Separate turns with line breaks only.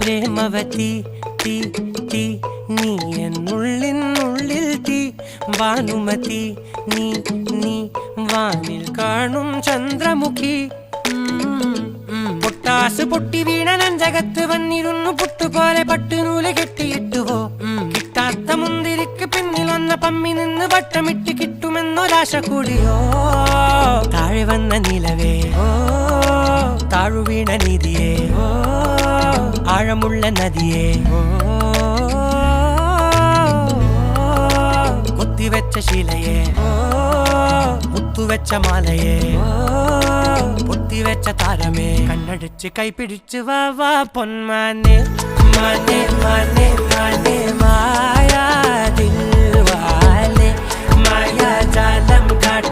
പ്രേമവതി തീ തീ നീ എന്നുള്ളിൽ തീ ഭാനുമതി നീ നീ വാനിൽ കാണും ചന്ദ്രമുഖി പൊട്ടാസ് പൊട്ടി വീണ നെഞ്ചകത്ത് വന്നിരുന്നു പുട്ടുപോലെ പട്ടുനൂല് കെട്ടിയിട്ടുവോ കിട്ടാത്ത മുന്തിരിക്ക് പിന്നിൽ വന്ന പമ്മി നിന്ന് വട്ടമിട്ട് കിട്ടുമെന്നൊരാശ കൂടിയോ താഴെ വന്ന നിലവേ താഴു വീണ നിധിയേ ആഴമുള്ള നദിയേ കൊത്തിവെച്ച ശിലയേ മുത്തുവെച്ച മാലയേ പൊത്തിവെച്ച താരമേ കണ്ണടിച്ച് കൈപിടിച്ച് വാ വാ പൊന്മാനെ മാനെ മാനെ മാനെ മായാ ദിൽവാലെ മായാ ജാലം കാട്ടി